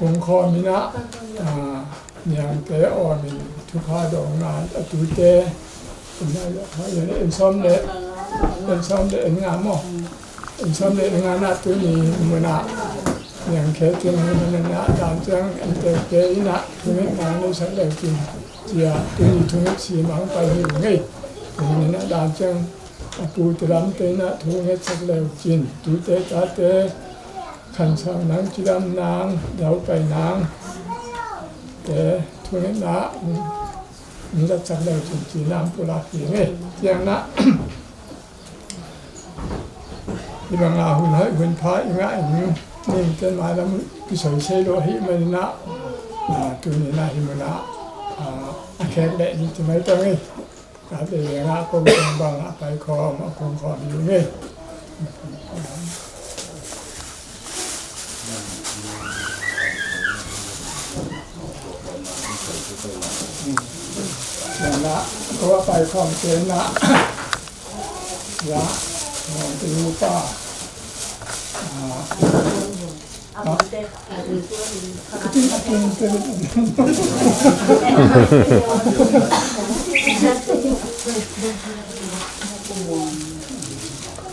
คงคอมินะyang te o min tu kha do nga tu te na ha ya en som de en nga mo en som de nga na tu ni mo na yang ke tu ni na dan chang en te ke na tu ni na no sa le ti ya tu ni tu ni si ma pa ni ngai ni na dan chang pu te ram te na tu ni sa le jin tu te ta te khan sang nang chi dam nang dau pai nangแต่ทุนนะมันจะจับได้จริงๆน้ำปุระผีเนี่ยอย่างนะที่บางอาหุ่นให้หุ่นพระอย่างนี้นี่จะมาแล้วพิสูจน์ใช้โลหิตมันนะตัวนี้นะหิมนะแค่เด็กนี่จะไม่ต้องไงการเลี้ยงก็เป็นบางไปคอมาคงคออยู่ไงนะเพราะว่าไปความเจนนะยะมองไปรู้ป่ะ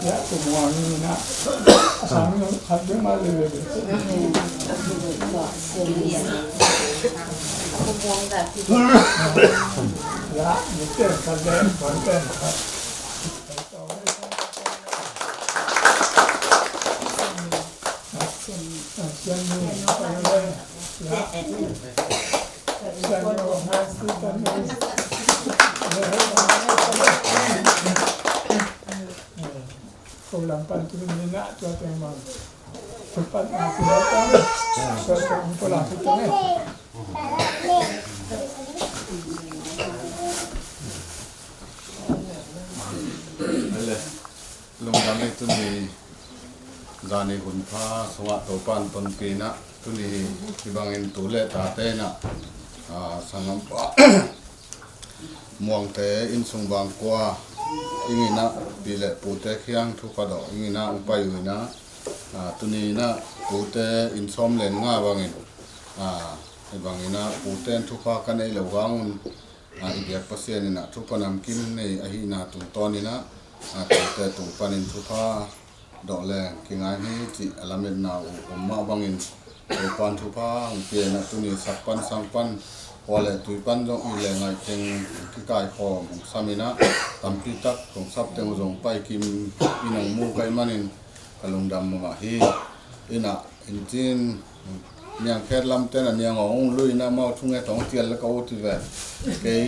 ยะตัวมองนี่นะสามอย่างขัดด้วยมาเลยละมีเต้นกันแดงก่อนเต้นครับเสียงมือไปเลยละเสียงมือหาซื้อกันเลยคนหลังปันตุนีนะตัวเต็มมันสุปันอาทิตย์แล้วก็ตัวเต็มคนหลังตัวนี้ลงดำในตุนีจานีหุ่นผ้าสวัสดิ์ตัวปันตนกีนะตุนีที่บางเงินตัวเล็กตาเต้นะสังกัปมวงเตอินทรงบางกว่าอิงินะปีเล็ปูเตเขียงทุกกระดอกอิงินะอุปยุนะตุนีนะปูเตอินซ้อมเล่นง่าบางเงินบางเงินนะปูเตทุกภาคกันในเหล่าวังอีกอย่างเปอร์เซ็นต์นะทุกปนำกินในอหินาตุงตอนนี้นะแต่ตุงปนินทุพาดอกแรงกิงไงนี่จิอลาเมนนาอุมาบังอินตุปันทุพาเกียนะตุนีสักปันสังปันพอเลยตุปันจงอีแรงไงเจงที่กายคอของสามีนะตำพิตักของซับเตงจงไปกิมอินังมูไกมันินกลงดำมาฮีอินะอินจินเนี่ยแค่ลำเต้นเนี่ยงงลุยน้ำมาทุ่งไอ้ท้องเตียนแล้วก็อุทิศแบบเกย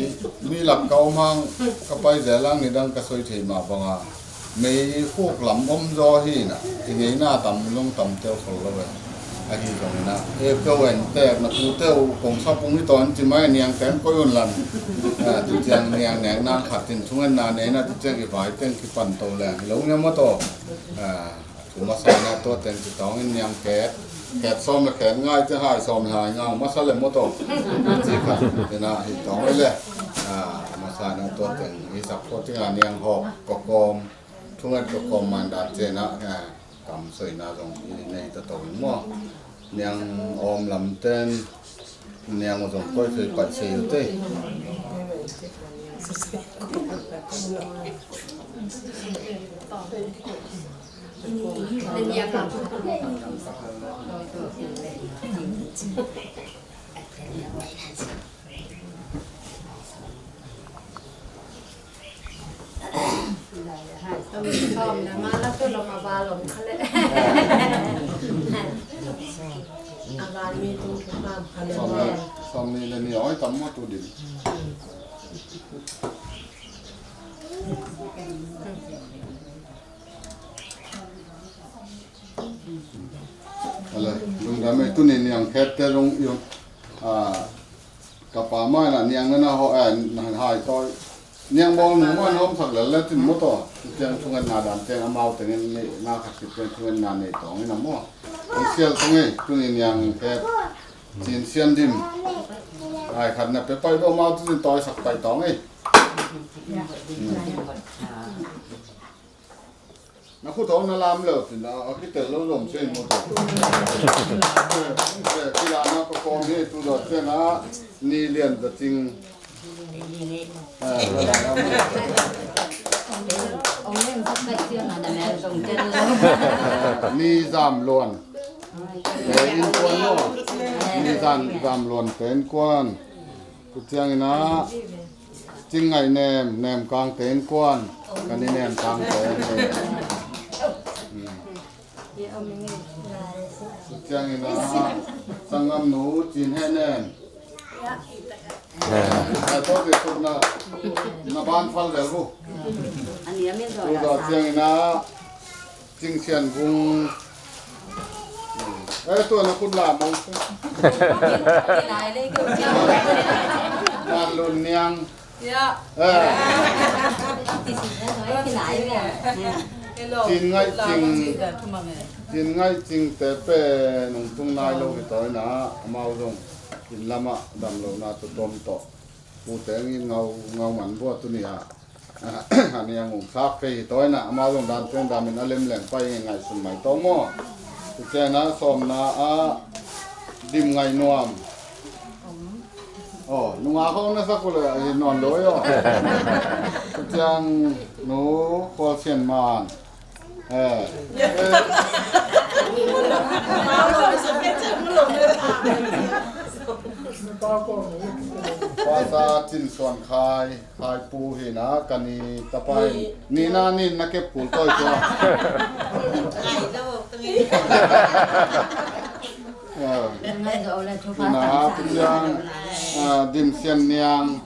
มีหลักเก่ามังก็ไปเจริญนี่ดังก็สวยที่มาบังมีพวกลำอมจอฮีน่ะที่นี่หน้าต่ำลงต่ำเจ้าเขาเลยไอ้ที่ตรงนี้นะก็เว้นแต่มาตูเต้าของชอบปุ่งที่ตอนที่ไม่เนี่ยแต้มก็ยุ่นลันที่เจียงเนี่ยแหนนางขัดตินทุ่งไอ้นาเนี่ยนะที่เจียงกี่ฝ่ายเต้นกี่ปั่นโตแรงแล้วเนี่ยมาโตถูกมาใส่ในตัวเต้นที่ต้องเนี่ยแกะซ้อมแขนง่ายจะหายซ้อมหายง่ายมาใส่เลยมโตจีกันเนี่ยนะที่ต้องไว้เลยมาใส่ในตัวเต้นมีสักตัวที่งานเนี่ยหอบประกอบทุ่งไอ้ประกอบมันดัดเจนะกำสวยน่าสงในตะตงมั่วเนี่ยอมลำเต้นเนี่ยมาสงก้อยเคยปัดเสียเต้ต้องมีชอบนะมาแล้วก็ลงมาบาลงเขาเลยอาบาลมีตุ้งทุกบ้านเขาเลยซ้อมนี่เลยนี่อ้อยตั้มมาตัวดินอะไรลุงทำไมตัวนี้เนี่ยแค่แต่ลงอยู่กับป่าไม้น่ะเนี่ยงั้นนะเขาหายต่อยเนี่ยมองหนูว่าน้องสักแล้วถึงมดต่อเจ้าทุ่งนาดำเจ้ามาแต่เนี่ยนาขัดติดเป็นทุ่งนาในต่อนี่น้ำมั่วเสียตรงนี้ตัวนี้เนี่ยแค่จีนเสียนดิมไอ้ขัดเนี่ยไปดูมาตัวนี้ต่อยสักไปต่อไง na khu thong na lam lo tin a ki tel lo lom sen mo to ki la na ko ko ni tu do chen a ni lian da ting ông lên rất cái chuyện là mẹ dùng chân ni zam lon in kwan no ni zam lon ten kwan ku tiang na ching ngai nem kang ten kwan kan ni nem kang ten chang ina sangam nu chin he nen to de to na ban phal le bu anh em biết rồi do chang ina ching chen gung to na kun la mong cái này đây kiểu ban lun niang dạ thì cái này nè chin ngai ching te pe nong tung nai lo ki toy na mau rong in lama dam lo na to tom to pu te ngin ngau man bo tu ni a ani ang sak pe toy na mau rong dan chen dam in alem leng pai ngai sun mai to mo tu che na som na a dim ngai nuam nunga ko na sa ko le non lo yo tu chang no ko chen man Pasa tin son khai pu hi na kani tapai ni na ke pul toy to ai đâu từng ngay rồi là chú na yang dim sian niang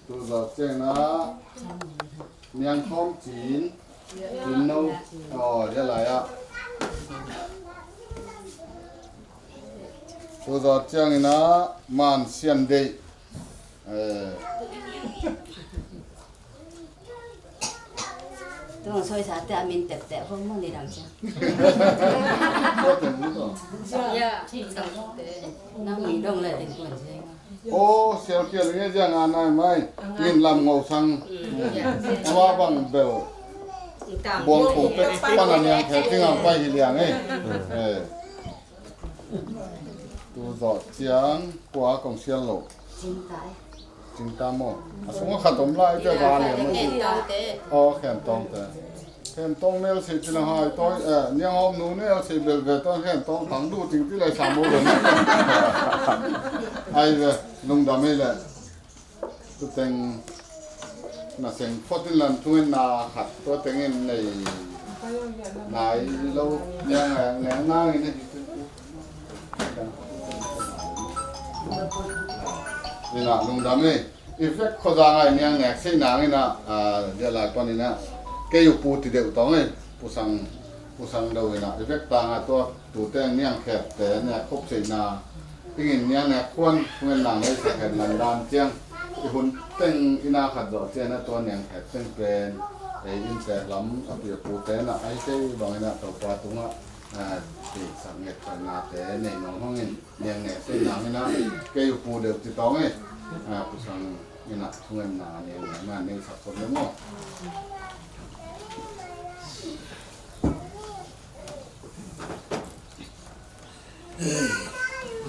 tu za chen na niang khom chin tin no ya la ya tu za chen na man sian de tôi soi sát thì mình tẹp tẹp không muốn đi làm sao có tiền nữa dạ nó mình đông lại đến quần gì ô xeo kia là nghe rằng anh này mai nhìn làm ngầu sang hoa bằng bèo buông cổ pe pan anh yang theo tiếng ang bay hilang ấy tu giọt chiang qua công xiên lộ chính ta mò xuống khát tôm lại cho vào liền khen tông nêu sẽ chỉ là hai tôi nhưng hômนู้nêu sẽ về tôi khen tông thắng đủ chính tí lại sắm mua rồi ai về lùng đam mê lại tôi tên là sen phốt tin lần thuê na khát tôi tên này lâu nhưng ngày ngang nàyนี่นะลุงดำนี่อีเฟกเขาจะไงเนี่ยแงกเส้นหนังนี่นะเดี๋ยวหลายคนนี่นะแกอยู่ปูติเดียวต้องไงปูสังเดียวนี่นะอีเฟกต่างตัวตูแตงเนี่ยแคบแต่เนี่ยครบเส้นนาที่กินเนี่ยแงกควนเงินหลังเลยแขนหลังดานเจียงอีหุ่นเต้งอีนาขัดดอกเจียนะตัวเนี่ยแขกเต้งเป็นไอ้อินเสกล้ำเอาเปรียบปูแต่นะไอ้เจ้บางนี่นะตัวปลาตุ้งอ่ะติดสังเกตกันนาแต่ในน้องห้องเนี่ยแงกเส้นหนังนี่นะแกอยู่ปูเดียวติดต้องไงผู้สังนี่นะทุกเงินนาเนี่ยมาในสับสนเลยมั้ง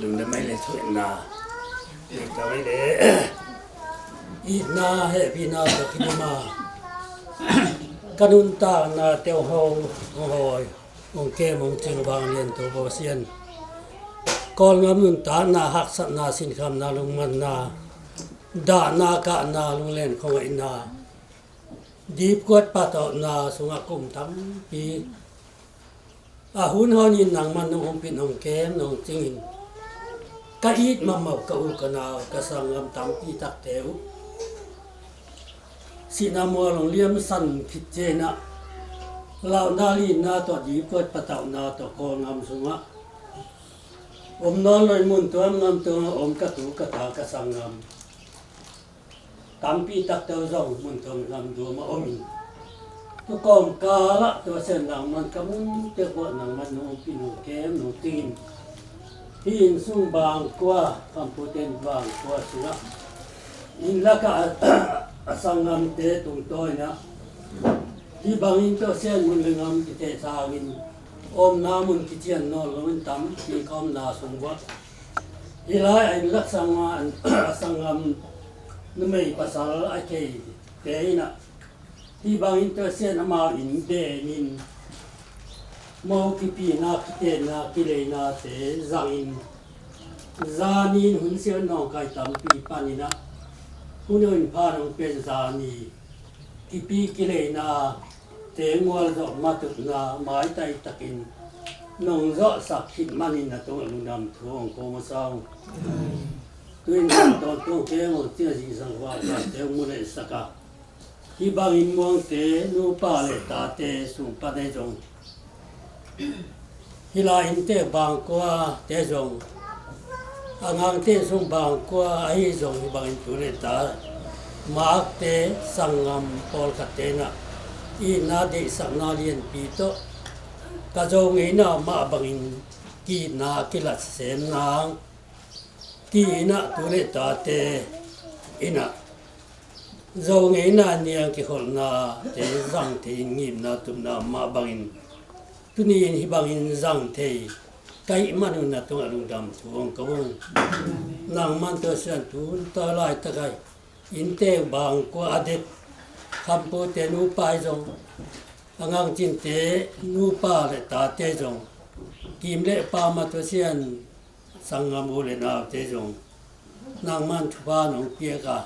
ลุงได้ไม่เลยช่วยนาเด็กจะไม่ได้อีนาให้พี่นาจะกินมากันุนตานาเตียวหงหอยองเกมองจึงบางเรียนตัวบเซียนก่อนงามนุนตานาหักสันาสินคำนาลุงมันนาดานากะนาลุงเล่นของไอ้นาดีบกวดปะตอนาสุงกุมทั้งปีหุ่นหอนินหนังมันนองปินองเกมนองจิงกะอีดมาเมากะอุกะนาวกะสังงามตังปีตักเตวสินามัวลงเลี่ยมสันผิดเจนะลาวนาลีนาตอดีบกวดปะตอนาตอโกงามสุงะอมนอนลอยมุนตัวงามตัวอมกะตุกะตากะสังงามตังปีตักเตวซองมุนตัวงามดูมาอมิตัวกอมกาละตัวเส้นหลังมันกำมุนเจ้าบ่หนังมันนองปินองเกมนองตีนหินสุ่งบางกว่าคำพูดเต็นบางกว่าสุระ in laka asangam te tung toy na hi bangin to sen mun lengam ki te sangin om namun ki chian no lawin tam ki kom na sungwa hilai ai lak sanga asangam numei pasal ake te ina hi bangin to sen ama in de nin mo ki pi na ki te na ki le na te zangin zanin hun sion nong kai tam pi panina hunun pa nong pen zani ki pi ki le na te ngwal zo matut na mai tai takin nong zo sak khit manin na to lungdam thong ko ma sang tuin to to ke ngo tia ji sang wa ta te mu le saka hi bang in mong te nu pa le ta te su pa de jong hila in te bang kwa te jong angang te sung bang kwa ai jong hi bang in tu le ta mak te sangam pol katena i na de sang na lien pi to ka jong e na ma bangin ki na kilat sem nang ki na tu le ta te ina jong e na niang ki hol na te zang te ngim na tum na ma bangin tu ni hi bangin zang te kai manu na tu alung dam thuang ka wong nang man to san tu ta lai ta kai in te bang ko adet kham po te nu pai jong angang chin te nu pa le ta te jong kim le pa ma to sian sangam u le na te jong nang man thu ba nong pia ka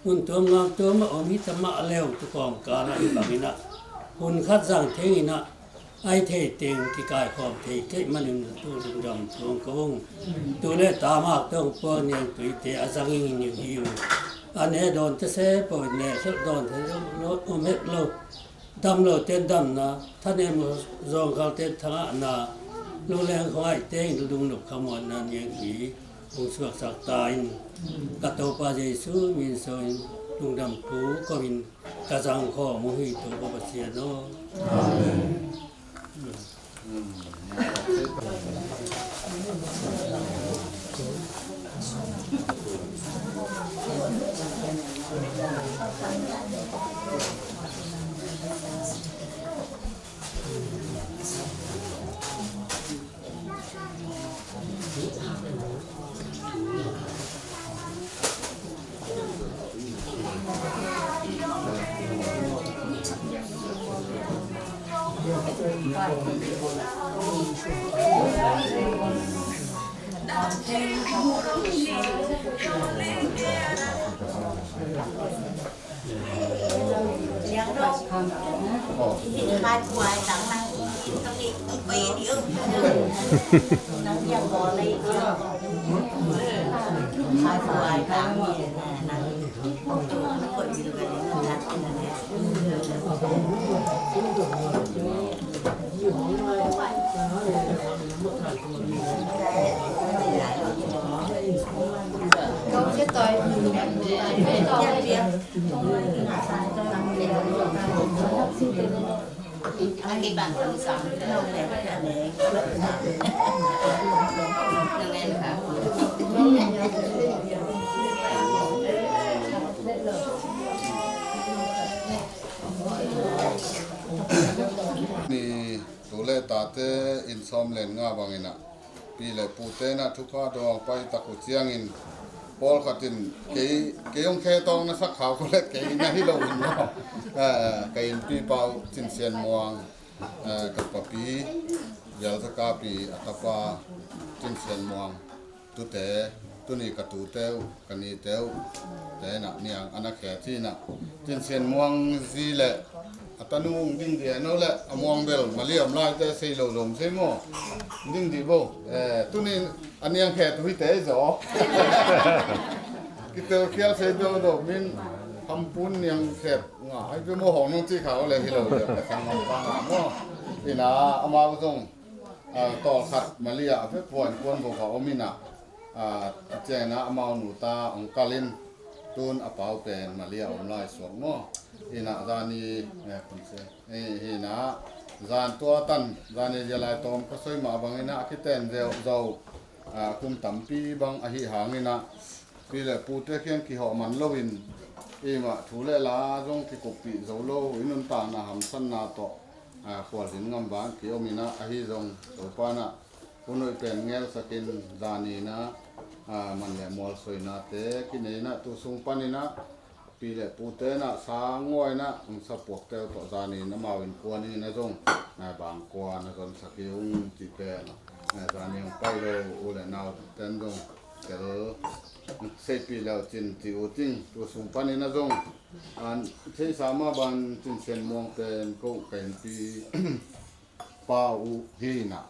hun tom ngang tom ma omi ta ma leo tu kong ka na i bangina hun khat jang thengina ai the teng ki kai khom the ke manin tu dum dam thong ko tu le ta ma tong po ne tu te azang ing ni hiu ane don te se po ne se don te lo o me lo dam lo ten dam na tha ne mo zong kal te tha na lo leng khoi ai teng du dum nuk khamon na ne ki ong suak sak tain ka to pa jesu min so dung dam tu ko min ka jang kho mo hi to ko pa sia noยังรอที่คาดควายต่างนั่งต้องอีกปีเดียวนั่งยังพอเลยคาดควายต่างนี่นั่งตัวนักคนอยู่กันนั่งนั่นแหละcâu chết tôi cái bàn ăn sáng đâu để nang en ka นี่ตัวเลตาเตอินซอมเลนงาบางอินะปีเลปูเตนะทุกข้าดองไปตะกุเจียงอินปอลขัดอินเกยงเคตองนะสักขาวก็เล็ดเกยนะที่เราอินเนาะเกยนปีเปาจินเซียนมวงกับปะปียาลสกาปีอัตปาจินเซียนมวงตุเตตุนี่กะตูเตวกันนี่เตวแต่น่ะเนี่ยอันนักแขที่น่ะจินเซียนมวงซีแหละอัตนุงดิ้งเดียนั่นแหละมวงเบลมาเลียมลายแต่ใส่โลลมใช่มั้ยดิ้งดีบ่ตุนี่อันนี้แขตุยเตจ่อกิเตอเคียลเซโดดมินทำปุ้นยังแขกง่ายไปโมหองน้องที่เขาเลยที่เราเดือดแต่ทางบางมั้งนี่นะเอามาก็ต้องต่อขัดมาเลียเพื่อปวนกวนของเขามีน่ะแจ้งนะเอามาหนูตาองกาลินตูนเอาเปาเป็นมาเลียอมลายสวงมั้งนี่นะจานีคุณเสนี่นะจานตัวตันจานีจะลายตอมก็ช่วยมาบางนี่นะคิดเต้นเจ้าคุมตั้มปีบางอหิหางนี่นะ ปีแลปูเตเคียงกี่หอมันโลวินมาถูเลลาจงที่กบปีโซโลอินุนตานะหำสันนาโตขวดหินงำบานกี่อมินะอหิจงโตปานะปุนุยเป็นเงลสกินดานีนะมันแหลมอลสวยนะเตกินนะตุสุงปานินะปีแลปูเตนะสางวยนะสะปวกเตวโตดานีนะมาวินกวนี่นะจงบางกวนะจนสกิอุงจิเตนะดานีไปเลยอุเลนาวเต็นจงเกลเซปีแล้วจินติอุติงตัวสุงปานินะจงเทสามาบันจินเซนมองเตนก็เป็นปีปาอุฮีนะ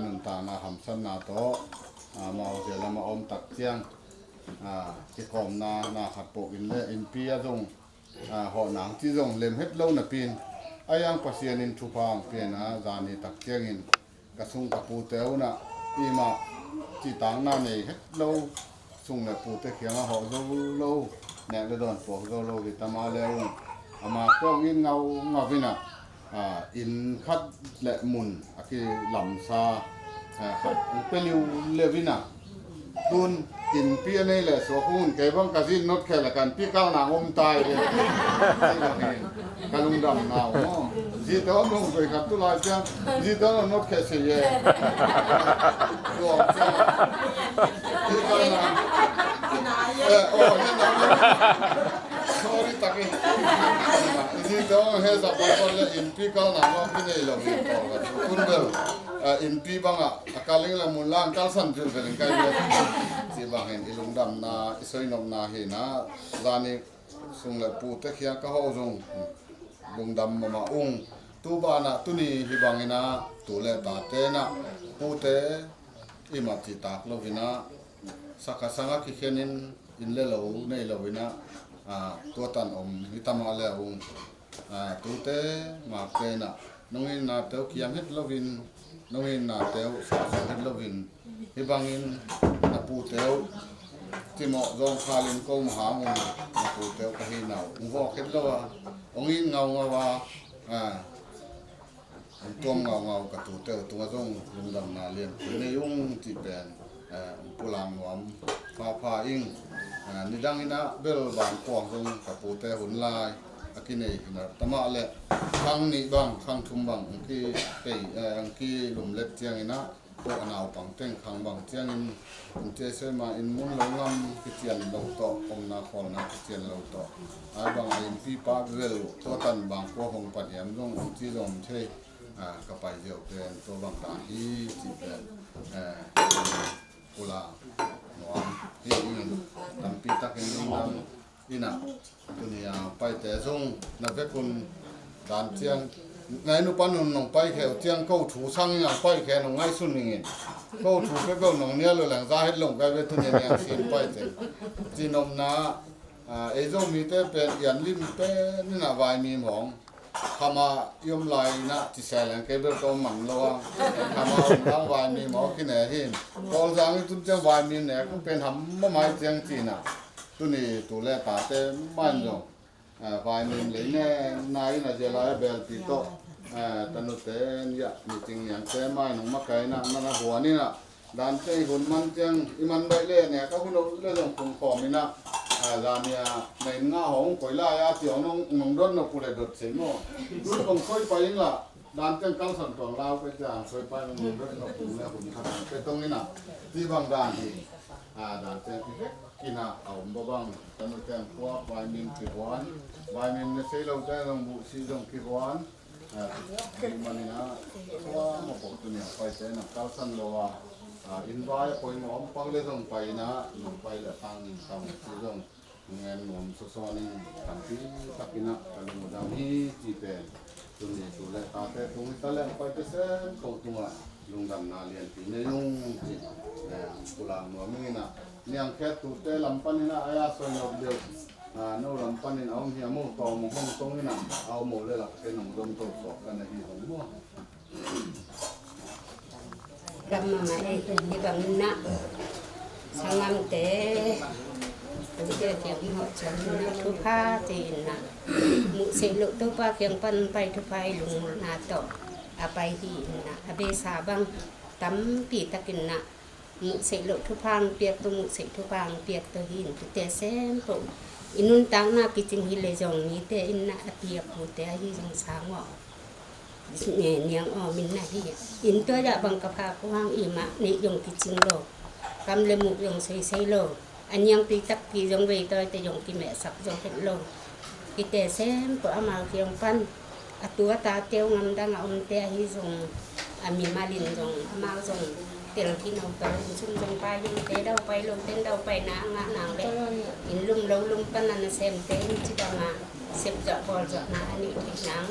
นุนตานะหำสันนาโตมาเอาเสียละมาอมตักเจียงที่กอมนาขัดโปกินเลยอินปียจงหอหนังที่จงเล็มเฮ็ดเล่านะปีนอายังปัสเซียนินทุพางเปลี่ยนจานีตักเจียงอินกระสุงกับปูเตวนะอีมาที่ต่างหน้าในเฮ็ดเล่าสุงเลยปูเตเขียงหอเล่าเนี่ยเลยโดนปอกเล่ากิตามาแล้วมาเจ้าอินเงาวินะอินคัดและมุนที่ลำซาเป็นอยู่เลวินะดุนอินเปียนี่แหละสวกุนแกบังกะซินนดแค่ละกันพี่ก้าวหนางอมตายเลยกะลุงดำนาวจีตอนลงไปกับตุลาจังจีตอนนดแค่เสียดวงจังพี่ก้าวหนางโอ้ยนั่นsorry taki ji do he sa pa le in pi kal na ma pi nei lo ni to ga kun bel in pi banga akaling la mun lang kal san ju vel kai le si bang hen ilung dam na isoi nom na he na zani sung le pu te khia ka ho jong lung dam ma ung tu ba na tu ni hi bang ina tu le ta te na pu te ima ti tak lo vina sakasanga ki khenin in le lo nei lo vinaตัวตันอมวิตามาแล้วตัวเตมาเกนะน้องอินนาเตวเขียมเฮ็ดลวินน้องอินนาเตวสอนเฮ็ดลวินฮิบังอินนาปูเตวที่เหมาะจงคาลินก็มหามุนนาปูเตวกะฮีนาวอุวอกเฮ็ดละว่าองอินเงาว่าตัวเงากะตูเตวตัวจงลุงดำนาเรียนในยุ่งที่เป็นปุลามหวมพาอิงนี่ดังนะเบลบางกวางตรงกับปูเตหุ่นลายอากินเองนะตมาเละข้างนี้บางข้างทุ่มบางที่ไปที่หลุมเล็บเจียงนะตัวอนาวปังเต้งข้างบางเจียงเจสมาอินมุนลงงำกิเจียนลงโตอมนาคอนนะกิเจียนลงโตบางอินพี่ป้าเวลตัวตันบางกวางหงปัดยามลงที่ลมเช่กับไปเดียวเป็นตัวบางตาที่จีเป็นกุลาหวานที่อื่นทำปีตักเองนั่งอินะตัวนี้ไปแต่ส่งนักเวกุนด่านเชียงในนุปันนงไปแค่เชียงเขาถูสั่งอย่างไปแค่นงง่ายสุดนี่เขาถูกก็นงเนี้ยเลยหลังจากให้ลงไปเวทุนอย่างสิ่งไปแต่จีนมนาเอโซมีแต่เป็นยันลิ้นเป็นนี่นะวายมีหมองขมายมลายนะที่แสลงเก็บตัวมันระวังขมาตั้งวายมีหมอกินแหนหินตอนสังตุนเจ้าวายมีแหนก็เป็นทำมะไม้เจียงจีน่ะตัวนี้ตัวแรกตาเต้บ้านจงวายมีเลยแน่นายน่ะเจริญเบลติโตตนุเตนยะมีจริงอย่างเต้ไม้หนุ่มมะไก่น่ะนั่นหัวนี่น่ะด้านเจ้หุ่นมันเจียงอีมันได้เล่เนี่ยก็คุณเล่นของคุณขอมีน่ะลาเนี่ยในงาของข่อยลายาเตียวน้องดอนนกูเลยดดเสียงโน่ดูคงค่อยไปยังล่ะด้านเจ้ากังสันตองลาวไปจ้าค่อยไปน้องดอนนกูแล้วคุณครับไปตรงนี้น่ะที่บางด้านที่ด้านเจ้าที่กินเอาบ่บางตอนนี้พวกวายมินกี่หวานวายมินเนี่ยใช้เราได้ลองบุซีลงกี่หวานมันนี่นะเพราะว่ามาปกตัวเนี่ยไปเจ้านักกังสันโลว่าอินไว้คอยหมอมปังเลยต้องไปนะลงไปแล้วทางที่ต้องเงินหมอมซ้อนนี่ทางที่ตักกินนะกันหมดนี้จีเป็นตัวนี้ตัวแรกตาแต่ตรงนี้ตาแรกไปเส้นตัวตัวลุงดำนาเรียนปีนี้ลุงจีกุลาหมอมีนะเนี่ยแค่ตัวแต่ลำปันนี่นะอายาส่วนเดียวโน่ลำปันนี่เอาเหี้ยโม่ต่อหมห้องตรงนี้นะเอาหมดเลยล่ะเป็นหนุ่มดมตัวสอบกันในที่ของมั่วGamma di bangna sangam te dia tiang ho chan tu pha tin na mu se lu tu pa kyang pan pai tu pai lung na to apai hi na abe sa bang tam pi takin na มุเสโลทุพังเปียกตุมุเสทุพังเปียกตะหินแต่แซมปอินุนตังนากิจิงหิเลจงนี้แต่อินนาเปียกโหแต่หิจงสางอเนียงมินนาหิอินตัวจะบังกะพากูหังอีมะนิยงกิจิงโลกำเลมุกยงใส่โลอันยังปีตักปีจงเวตอยแต่ยงกิแม่สักจงเป็นโลกิแต่แซมปอามาเคียงปันอตัวตาเตียวงำดังอมแต่หิจงมีมาลินจงมาจงเตียงที่นำไปซุ่มจงไปยังเตะเดาไปลงเต้นเดาไปนางะนางเล็กอินลุ่มเราลุ่มปันนันเซมเต้นจิตมาเสพจะบอลจะนาอันนี้ที่นาง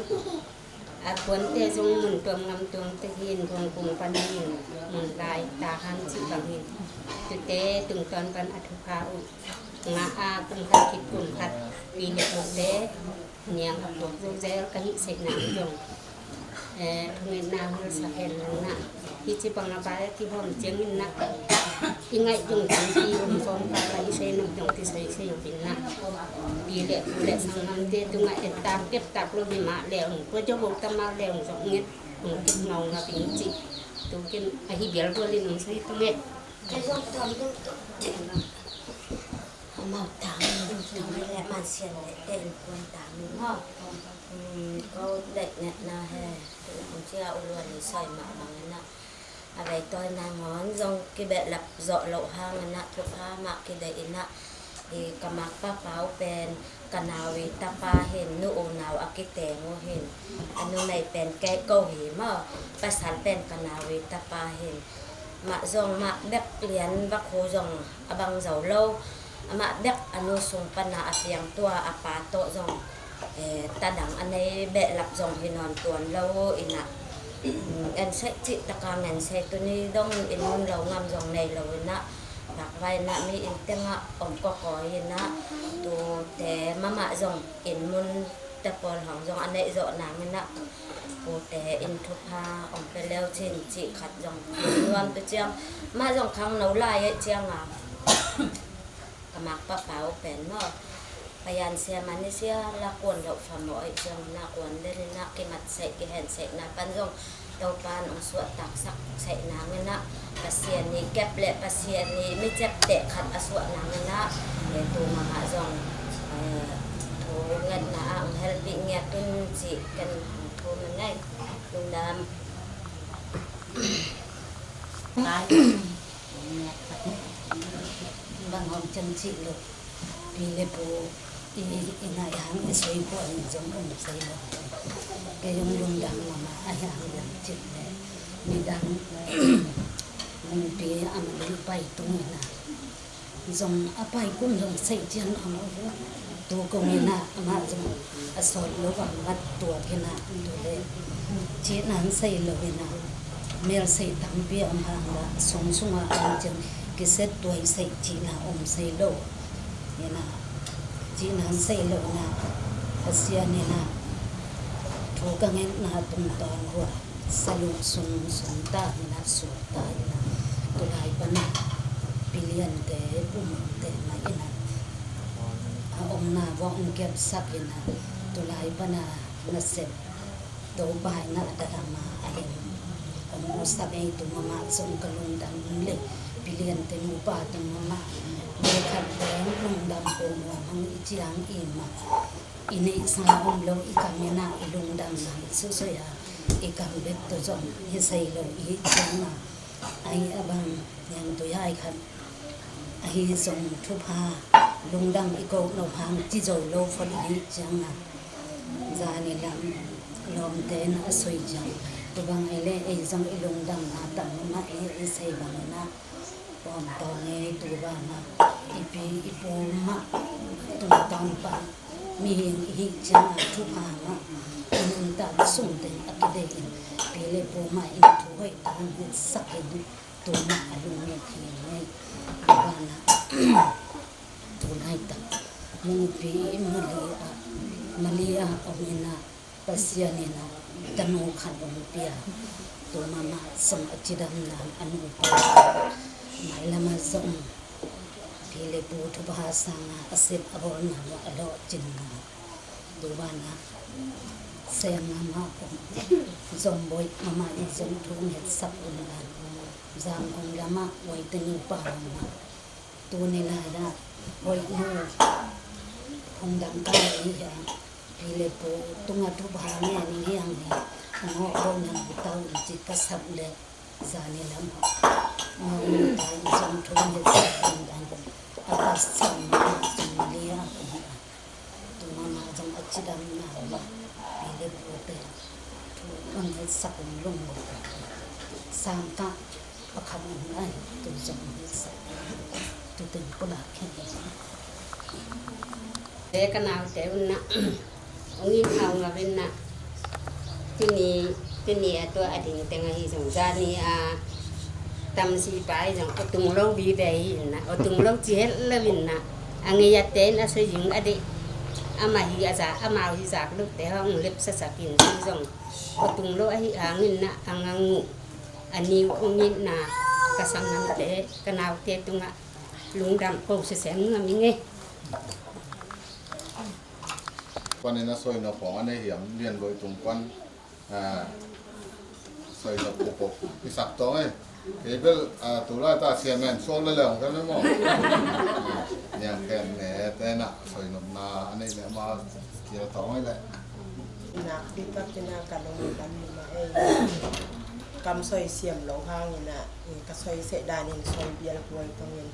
ควรเตะจงหมุนตัวงำตัวตะหินทงกุงปันหินหมุนลายตาหันจิบังหินจุดเตะตึงตอนปันอัฐภาอุงาอาตึงพัดคิดกุ่มพัดปีเด็กหมดเตะเนียงอับดกเจลกะหิเสกนางจงทุเงินนางสะเห็นนะที่จิบังอาบายที่ห้องเจียงนินนะยังไงจงทันทีอมฟอมปาไปเซนุจงที่ใส่เสียบินนะปีเล็กเล็กสังมันเตตุงไงตามเก็บตักลบิมาแล้วก็จะบอกตามาแล้วจงเงี้ยกินเงาละปิงจิตุกินไอฮิเบียลตัวลินใส่ตุเงี้ยมาตามไม่แลมาเสียนเต้นควรตามพ่อก็เด็กเนี่ยนะแฮผมเชื่ออุลวนใส่มาบางนะอะไรตัวนางงอนจงกิเบลับเจาะโลหางนะทุกามากิได้อินะกมักป้าเป้าเป็นกนาวิตาปาเห็นนูโอนาวอากิเตงเห็นอันนู้นในเป็นแกเกาหีมาประสานเป็นกนาวิตาปาเห็นมาจงมาแบบเปลี่ยนวักโคจงบังเจ้าโลมาแบบอนุสงปนาเสียงตัวอปาโตจงตาดังอันในเบลับจงที่นอนตัวเราอินะอันใช้จิตกางเงินใช้ตัวนี้ต้องอินมุนเรางามจงในเรานะผักไว้นะมีอินเตงะอมก็ก่อยนะตัวแต่มาจงอินมุนแต่ปอลของจงอันในจงนางนะโอแต่อินทุพาอมไปแล้วเช่นจิขัดจงรวมตัวเจียงมาจงครั้งเราไล่เจียงอ่ะกมักป้าเป๋าเป็นเนาะพยานเสียมันนี่เสียละกวนเราฟามอยจังนะกวนเล่นนะกิมัดใส่กิเห็นใส่นะปันจงเตาปานองสวดตักสักใส่น้ำนะปะเสียนนี่แก็บเละปะเสียนนี่ไม่เจ็บเตะขัดอสวดน้ำนะตัวมาจงโทเงินนะอังเฮลปิเงียตุนจิกันโทมันไงลุงดำตายบางห้องจังจิเลยปีเลปูอีนายหางสวยกว่าจงองใส่เลยแกยงดังมาอาหางดังจิตเลยมีดังมันปีอันนี้ไปตรงนี้นะจงอภัยกุ้งจงใส่เจียนเอาตัวกงนะมาจงสอนระหว่างวัดตัวเพนะตัวเลยเจียนั้นใส่เลยนะเมื่อใส่ตั้งเปียมาละสงสงอาจังกิเสตตัวใส่จีนะอมใส่โลเนี่ยนะจีนั้นใส่โลนะเสียเนี่ยนะถูกกันเงินนะตรงตอนหัวสลุสุนสุนตาเนี่ยนะสุนตาเนี่ยนะตัวลายปนะปิเลียนเตะปุ่มเตะมาเนี่ยนะอมนาว่าองเก็บสักเนี่ยนะตัวลายปนะนัเสพตัวบายนะดามาอะไรอมอุสักไอ้ตัวมาส่งกระลุงดังเลยปิเลียนเตะมูป่าตัวมาเด็กขัดแย้งลุงดำโป่งว่ามันจียงอินมาอินี่สังอมเราอีกามีนาอีลุงดำนะสุดๆอ่ะอีกาเบ็ดตัวจอมยิ่งใส่เราอีกจังนะไอ้บังยังตัวใหญ่ขัดไอ้ส่งทุพาลุงดำอีกเราพังจีโจโลฟอนอีจังนะจานี่ลำลมเตนะสวยจังตัวบังไอ้เล่ไอ้จังอีลุงดำนะตั้งมาไอ้ใส่บังนะปอมตอนนี้ตัวบ้านนะอีปีอีปูมะตัวตอนปันมีหิจังทุพามะอินตาสุ่มเต็มอักเดอินปีเลปูมาอินทุไว้ตามสักเห็นตัวมะลุงเนี่ยทีนี้บ้านนะตัวไหนตักมุงปีมาลีอาอมินะปัสยานีนะตันโอขันอมเปียตัวมาสมอจิดัมนะอนุปาไม่ละมาส่งพี่เลปูทุบหาสังอาเสบอบอลนะว่าอโลจินนะดูบ้านนะเสียงมาผมจมบอยมาอีจมทุ่งเห็ดสับอุนนัน giang kong lama wai tenu pa ma tu ne la da wai no phong dam ka ni ya pile po tunga tu ba ne ni yang ni ngo ro na tau ji ka sab le za ni lam ha ngo ta jam thon le phong dam apa sam ni ya tu mama jam achidam na ba pile po te tu ang sa kong lung sang ta pakam nai tu jam ni sa tu ten pula khen để cái nào để bên nè ông in hào là bên nè cái này tôi ở đình tiếng Anh dùng ra ni tâm si bài rằng ở tung lâu bị vậy nè ở tung lâu chết là bên nè anh ấy tên là sử dụng ở đây mà hi giả mà hi giả lúc để họ lép sát sát tiền sử dụng ở tung lâu ấy anh nè anh ngủ anh yêu ông in nè cái sang năm để cái nào để tung ạ lúng đầm cổ sẽ xem là mình nghe quan nên soi nó phỏng anh ấy hiểm liền với tung quan soi nó bột cái sạp to ấy cái bên tủ lại ta xem men xôn lên lòng cái nó mỏ nhà kèn nè tên ạ soi nó na anh ấy nè mà kia to ấy lại nak pipat kena kalong dan ma kam soi siam lo hang ina ka soi se dan in soi bial boy tongin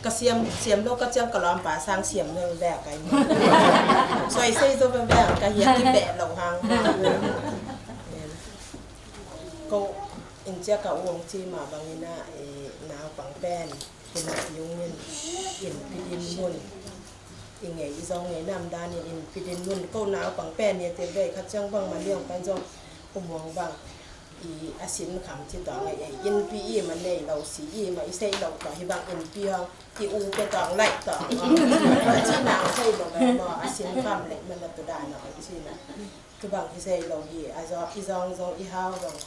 ka siam lo ka chang kalam pa sang siam no ba kai soi sei zo ba ka hiat ki be lo hang ko in cha ka wong chi ma bangina na pang pen in yung in pidin mun in ngai zong ngai nam dan in pidin mun ko na pang pen ne te be kha chang bang ma liang pan jong umong bang asin kham chi tong ai in pi man nei lo si ma i sei lo ka hi bang in pi hang ti u pe tong lai tong chi na sei lo ma asin kham le man la to da na chi na tu bang hi sei lo hi a zo i zong i hao zong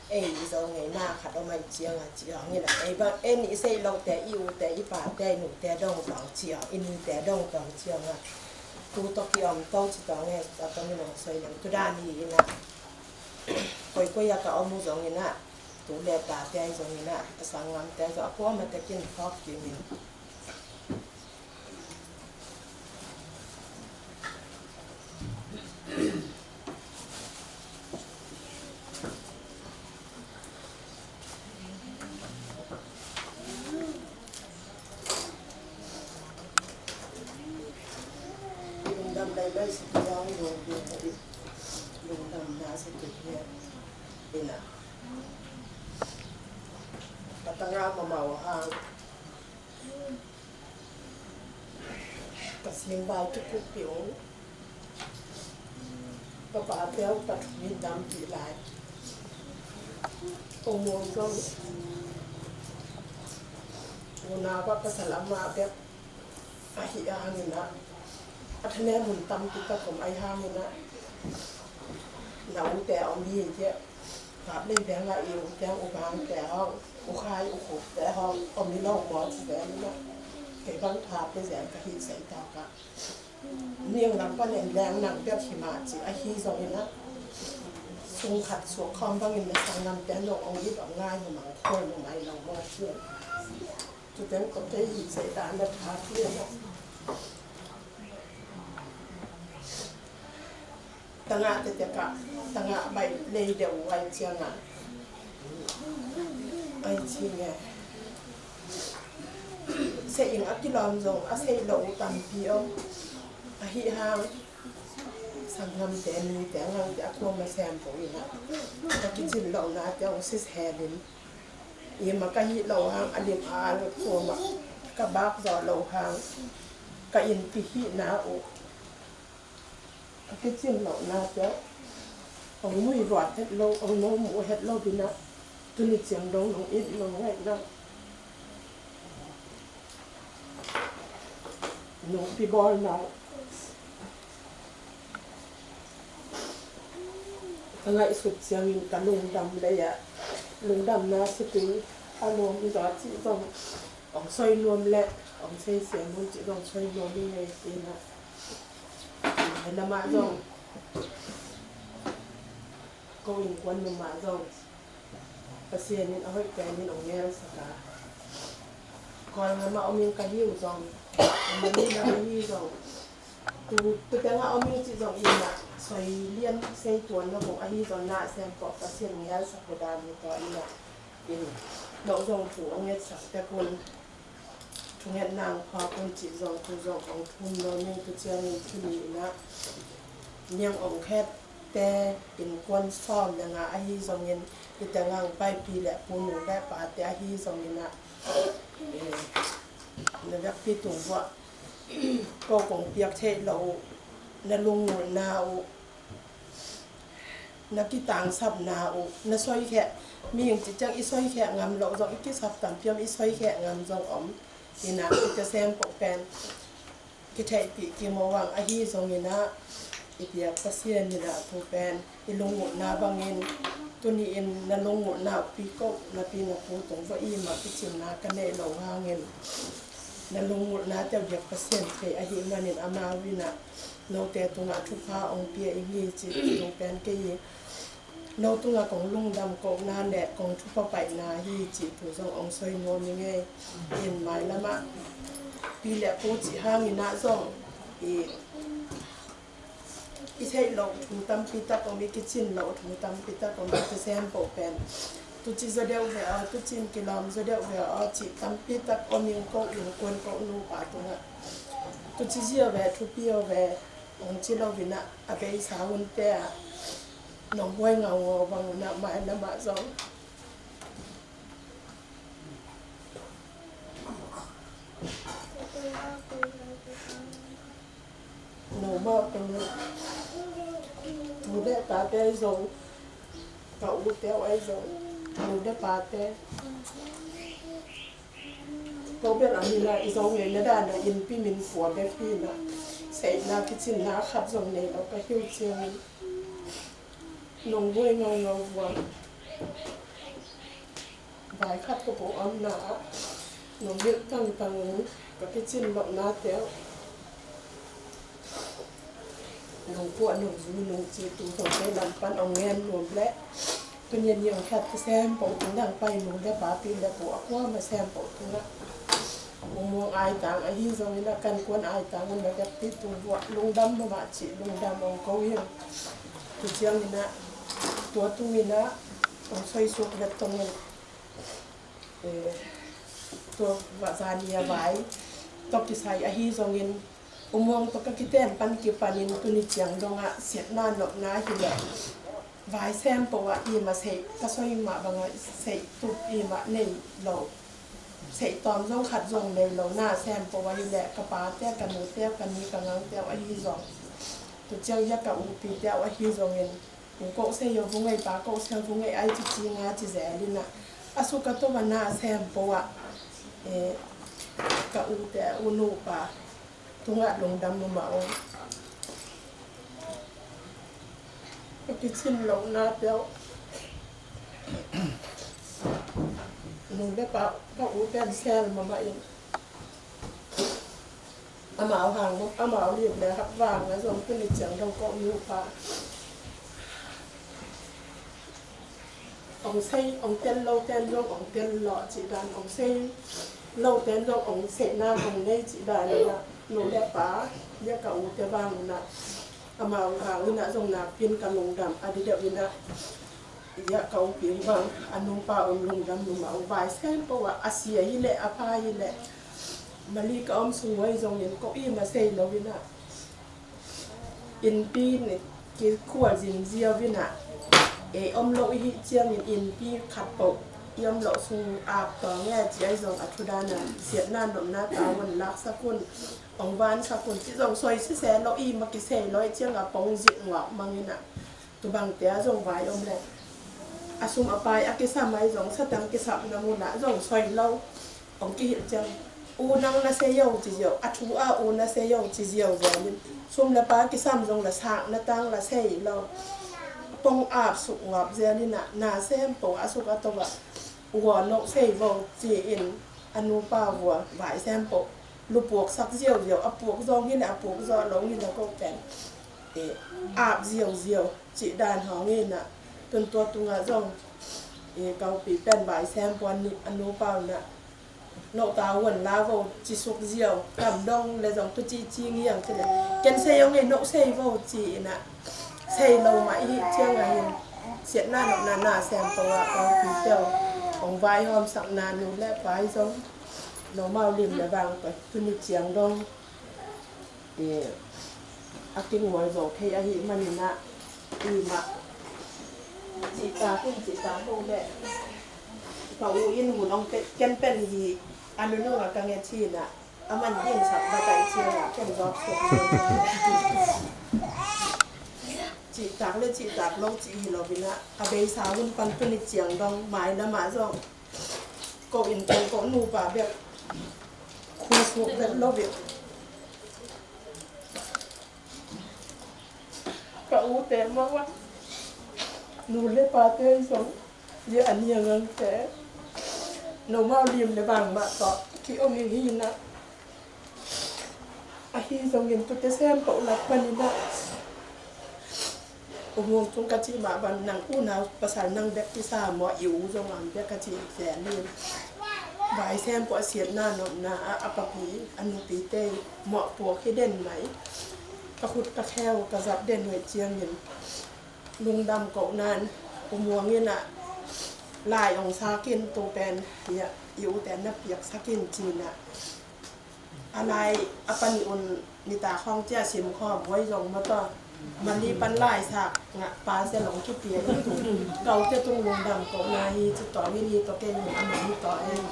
i zong ngai na kha do mai chiang a chi hang ni la ai bang en i sei lo te i u te i pa te nu te dong tong chi in te dong tong chiang a tu to ki om to chi tong ngai ta to ni no sei lo tu da ni na koi koi ya ka omu zong ina tu le ta te zong ina sangam te zo ko ma te kin khop ki min dam dai mai si yang do di lung dam na se tu ne ina patanga mamau ha kasing ba tu ku piu pa peo pat min dam ti lai omo zo una pa pasalama be ahi angina athne mun tam ti ka kom ai ha mun na nấu té ông đi chứ pháp lên té lại yêu té ông bán té hông ông khai ông khổ té hông ông đi lâu mỏ thì té nữa cái văn tháp cái gì cái hình xảy ra cả niềng lắm con nền leng nặng béo chỉ mà chỉ ai khi rồi nữa xung khát xuống không bao nhiêu sang năm té rồi ông biết ông ngay mà khôi mà mày lòng mỏ chưa tôi té có cái gì xảy ra nó tháp kia tanga te ka tanga bai le de wai chianga ai chi nge se in akilom zong a se lo tam pi om a hi ha sangam te ni te ngang te ko ma sem po ina ka ki jin lo na te o sis hedin i ma ka hi lo hang alim a lo ko ma ka bak zo lo hang ka in pi hi na o cái chuyện lẩu na chứ ông mui vọt hết lâu ông nó mua hết lâu thì nó tôi đi chuyện đâu nó ít lâu ngay đó nó bị bol nào cái ngày sụt chuyện cả lùng đầm đây à lùng đầm na sẽ tính alo bây giờ chị dòng ông xoay luôn lẹ ông xoay xiên luôn chị dòng xoay luôn đi này thì là nama zong ko in kwan nama zong pasienin ahoy kainin ongel saka kon nga oming kahiu zong mali na hi zong tu tanga oming chi zong ina soi lian sei tuan na ko ahi zong na sem po pasien ngel sakoda mi to ina in lo zong tu ongel sak te kun tu nget nang pa kun chi zong tu zong ong thum no mi tu chiang ni tu ni na nyang ong khet te in kon som nga ahi zong yin itangang pai pi le punu da pa te ahi zong ina na dak pi tu wa ko kong piak the lo na lung na u na ki tang sap na u na soi khe mi yang chi chang i soi khe ngam lo zong i ki sap tam piam i soi khe ngam zong om ina ki te sem po pen ki thai pi ki mo wang ahi zong ina ipiak pasien ni da pu pen i lung na bangin tuni in na lung na pi ko na pi na pu tong va i ma ki chin na ka ne lo hangin na lung na te yak pasien ke ahi manin ama wina no te tunga thu pha ong pia i hi chi tong pen ke yi no tunga kong lung dam ko na ne kong thu pa pai na hi chi tu zong ong soi ngo ni nge in mai lama pi le pu chi hangina zong i thei lo thu tam pi ta ko mi kitchen lo thu tam pi ta ko mi te sem po pen tu chi zo deu ve a tu chin kilom zo deu ve a chi tam pi ta ko mi ko in kon ko nu pa tu na tu chi zia ve thu pi o ve ong chi lo vina a be sa hun te a nong hoi ngao ngo bang na mai na ma zong no ma ko tu de ta te zong ka u te ai zong tu de pa te ko be la mi la i zong nge na da na in pi min fo be pi na sei na kitchen na khat zong ne lo ka hiu chiang nong hoi ngao ngao wa bai khat ko po am na nong biết tăng tăng ka kitchen lo na te nong po nong zu nong chi tu so te lam pan ong ngen nong le tu nyen yang khat ke sem po tu dang pai nong le ba pi le po akwa ma sem po tu na mong ai tang a hi zo ina kan kon ai tang na ga pi tu wa lung dam ma chi lung dam ong ko yin tu chiang ina tu ina ong soi su le tong to wa zania vai to ki sai a hi zo yin umong to ka kiten pan ki panin tu ni chiang donga set na nok na hi le vai sem po wa i ma sei ka soi ma banga sei tu i ma nei lo sei tom zong khat zong nei lo na sem po wa hi le ka pa te ka nu te ka ni ka ngang te a hi zong tu chiang ya ka u pi te a hi zong yin ko se yo bu ngai pa ko se bu ngai ai chi chi nga chi ze lina asu ka to na sem po wa ka u te u nu pa tunga long dam ma o ki chin lo na teo nung de pa u pen sel ma in ama hang mo ama ri le hap wang na zong pen ni chang dong ko yu pa ong sei ong ten lo ten dong ong ten lo chi dan ong sei lo ten dong ong se na ong nei chi dan na no le pa ya ka u te wang na ama hang na zong na pin ka long dam adi de wina ya ka u pin wang anu pa ong long dam nu ma vai sen po wa asia hi le apa hi le mali ka om su wai zong yin ko i ma sei lo wina in pi ni ki khua jin zia wina e om lo hi chiang in pi khat po yom lo su ap to nge chi ai zong athudana siat nan dom na ta wan lak sakun ong van sakun chi zong soi si se lo i ma ki se lo chiang a pong ji ngwa mangina tu bang te zong vai om le asum apai akisa mai zong satang ki sap na mu na zong soi lo ong ki hit chang u nang na se yo chi yo athu a u na se yo chi yo zong sum la pa ki sam zong la sa na tang la se lo pong ap su ngap ze ni na sem po asu ka to ba wa no se vo chi in anu pa wa vai sem po lu puok sak zieu zieu a puok zong ni na puok zo lo ni na ko pen ap zieu zieu chi dan ho ngi na tun to tunga zong เกาปีเป็นบ่ายแซมปอนนิอนุเปานะนอกตาวันลาโวจิสุกเจียวกำดองและจองตุจีจีเงียงเลยเกนเซยองเงนกเซยโวจีนะเซยโลมาอีเจียงไงเสียหน้าหนกนาแซมตัวเกาปีเปียวของไว้หอมสักนานอยู่และไว้จงโนมาลิมและบางไปขึ้นเจียงดองอากิงหวยโจเคยหิมันนะอีมาจิตาขึ้นจิตาโตแม่เขาอินหูน้องเป็นฮีอันนู้นกังเงชีน่ะอามันยิ่งสับมาใจเชียร์เป็นรอบสุดจิตากเลยจิตากลงจีฮีโรบินะอาเบยสาวหุ่นปันเป็นเจียงดองหมายละหมาจองก็อินเป็นก็นูป่าแบบคูสุกแบบโลบิก็อูเต็มมากว่านูเล่ปาเต้สองเยอะอันนี้ยังงั้นแต่หนูมาเรียมในบางมาต่อที่องค์ยังหินะอาฮีสองเงินตุเตเซมเปาลักปันนี่นะอุโมงค์จงกะจิมาบันนางอู้นาวภาษานังแบบที่สามหมออิ๋วจงหลังเบียกะจิแสนนี่บายแซมปอเสียนหน้าหนมนาอัปปีอนุปีเตเหมาะปัวขี้เด่นไหมกระขุดกระแควกระซับเด่นหน่วยเจียงเงินลุงดำเกาะนานอุโมงค์นี่น่ะลายของซากินตัวเป็นเนี่ยอยู่แต่นับเปียกซากินจีนน่ะอะไรอปันอุนนิตาข้องเจ้าชิมข้อไว้ลงมาต่อมันรีปันลายสักงะปลาเสลงชุดเปียกเกาจะต้องลุงดำเกาะนาฮีจะต่อวินีต่อเกณฑ์อันนี้ต่อเอง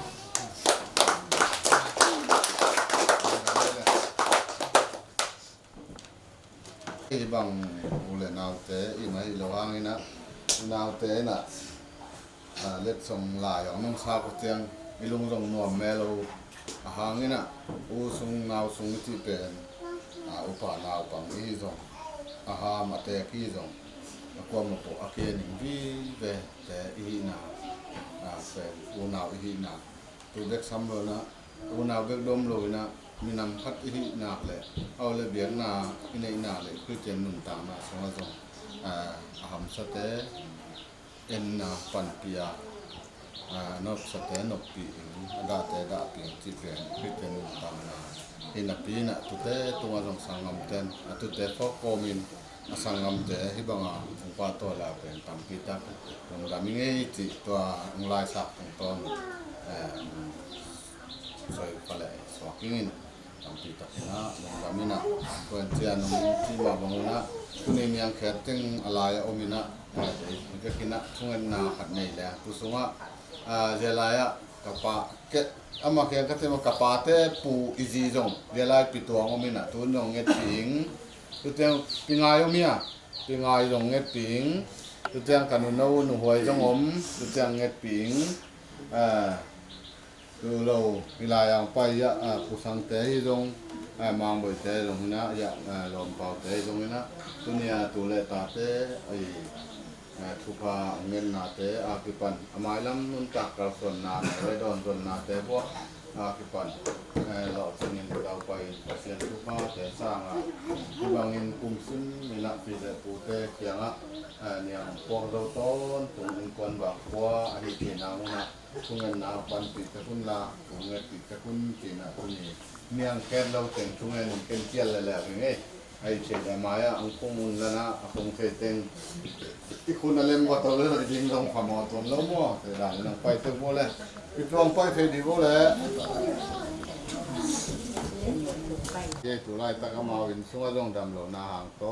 ที่บางอุเลนาวเตอีมาอีโลหางนี่นะนาวเตน่ะเล็ดส่งลายของน้องสาวเตียงอีลุงส่งนวมแม่เราหางนี่นะอูส่งนาวส่งที่เป็นอุปนาวปังอีส่งอาหารมาเตะกี่ส่งความมาปกอาเกนิวีเวแต่อีน่ะเป็นอูนาวอีน่ะตัวเด็กซ้ำเลยนะอูนาวเด็กดมเลยนะมีนำพัดอีน่ะเลยเอาเลยเบียงน่ะอีในน่ะเลยคือเจนนุ่นตามน่ะส่งมาส่งอาหารสเตเอ็นปันปียนกสเตนกปีดาเตดาปีจีเป็นคือเจนนุ่นตามน่ะเห็นปีน่ะตุเตตัวส่งสังงามเตนตุเตฟอกโกมินสังงามเตฮิบังอุปาตัวลาเป็นตัมปีตักตรงดามิเงยติตัวลายสักตรงสวยพลายสวากินตัมปีตักนะตรงดามินะตัวเจียนที่มาบังนะคุณนี่ยังแค่ตึงอะไรอมินะมันก็กินนะช่วงนั้นขัดในแหละตุสงะเจลายะกับปะเกอามาเขียนก็เต็มกับปะเตปูอีจีจงเจลายปิดตัวอมินะตัวนงเงปิงตัวเต็มปิงไงอมินะปิงไงจงเงปิงตัวเต็มกันนูนหวยจงตัวเต็มเงปิงตัวเราเวลาอย่างไปยะผู้สังเตยจงมังบ่อยเตยจงนะยะลมเป่าเตยจงนะตัวนี้ตัวเล็กตาเตยทุพาเงินนาเตอาคิปันอามายลำนุนตักกระส่วนนาไว้ดอนส่วนนาเตพวกอาคิปันเราจะเงินเราไปเสียทุพาเตสร้างที่บางเงินกุมซึ่งมีนักพิเศษปูเตเขียงเนี่ยพวกเราต้นตรงเงินกวนบางพัวอันนี้ที่นามุนะคุณเงินนาปันปิดตะคุณลาคุณเงินปิดตะคุณที่นาคุณนี่เนี่ยแค่เราแต่งช่วงเงินเป็นเกี่ยนแล้วอย่างงี้ไอ้เช็ดไอ้ไม้อังคงมุนแล้วนะคงเคยเต็งที่คุณอะไรมาตัวเลยจริงลงความตัวแล้วมั่วแต่ด่านลงไปเต็มหมดเลยปิดลงไปเฟดีหมดเลยเจ้าตัวไรตะกมาวินส่งลงดำหล่อนาหางโต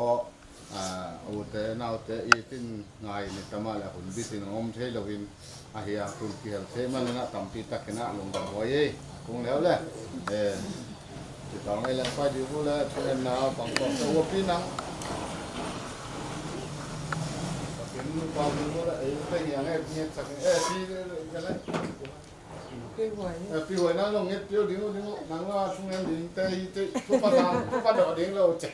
อุเตนาวเตอีตินไงในตะมาแล้วหุ่นบิสินอมเทลวินอาเฮียตุลเกียร์เทมันนะตั้มปีตะกินะลงดำไว้คงแล้วเลยติดต่อไงแล้วไปดูพวกแล้วช่วยนาฟังฟังตัวพี่นังเป็นความรู้แล้วไปอย่างไงเนี่ยสักที่กันเลยปีหวยนะลงเงี้ยเดียวดิ้งนังว่าช่วงนั้นดิ้งแต่ทุกปัจจัยทุกปัจจัยดิ้งเราเจ๊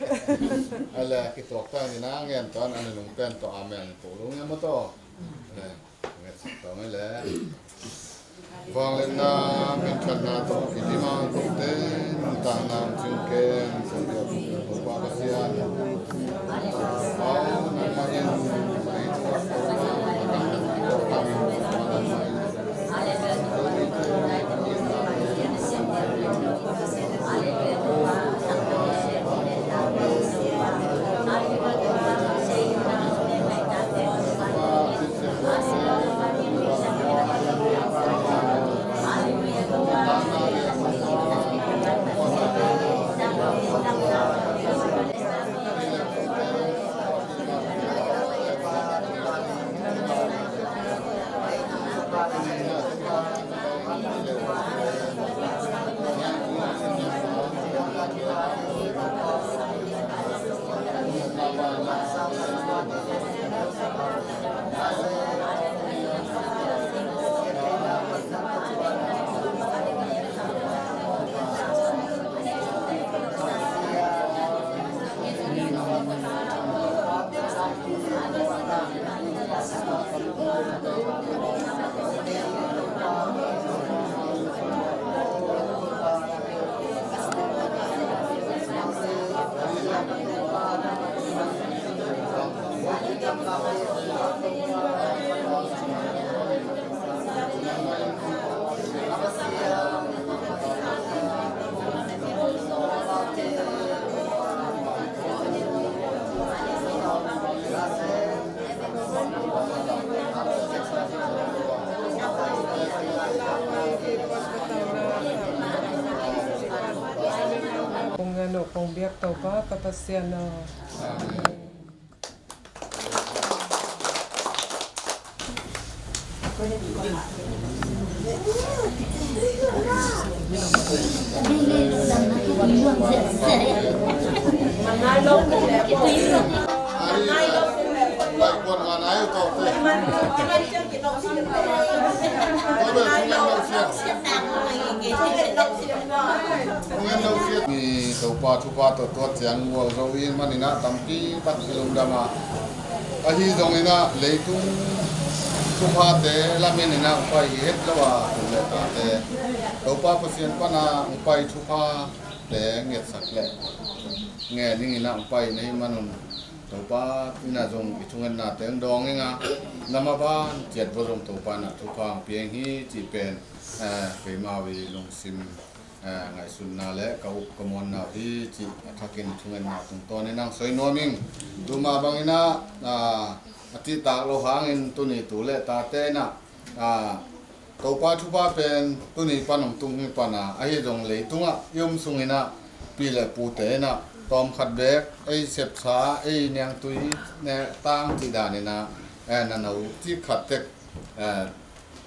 อะไรกิตัวตั้งนี่นะเงี้ยตอนอันนี้ลงเป็นตัวอาเมนตัวลงเงี้ยมาต่อเนี่ยเงี้ยสักต่อไม่แล้วฟังเล่นน้ำเป็นชันนาตัวฟิลิมาตัวเต้นต่างน้ำจึงเก่งสุดยอดอุปการเสียนเอาหน้ามาเย็นไม่ตัวตัวตั้งตัวตั้ง Pengano pengbiak toba papasiana. mi to pa thu pa to chiang wo zo in manina tampi pat lum dama a hi zong ina leitung thu pa te la men ina pai het lawa le ta te to pa pasien pana pai thu pa le nget sak le nge ning ina pai nei manun to pa ina zong ichungan na teng dong nga nama ba jet bo zong to pa na thu pa pieng hi chi pen pe ma wi long sim ngai sun na le ka up ka mon na hi chi thakin thungen na tung to ne nang soi no ming du ma bangina ati ta lo hang in tu ni tu le ta te na to pa thu pa pen tu ni pa nong tung pa na a hi jong le tunga yum sungina pi le pu te na tom khat bek ai sep sa ai nyang tui ne tang ti da ne na na no ti khat tek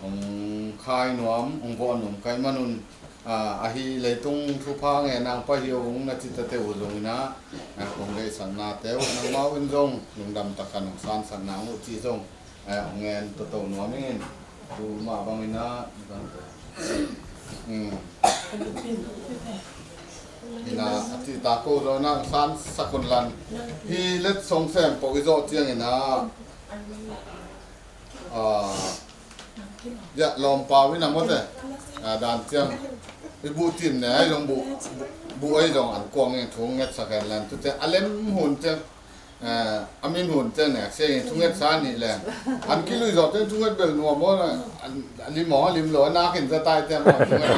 ong khai nuam ong bo num kai manun a hi le tung thu pha nge nang pa hiu ung na chi ta te u lung na kong le san na te u nang mau in jong lung dam ta kan san san na u chi jong ngen to to no min tu ma bang ina ina ati ta ko ro na san sakun lan hi let song sem po i zo tiang ina ya lom pa wi na mo te dan tiang ibu tim ne ai long bu ai jong an kwang nge thung nget sa kan lan tu te alem hun te amin hun te ne se thung nget sa ni le an ki lui zo te thung nget bel no mo na lim mo lim lo na kin za tai te mo thung nget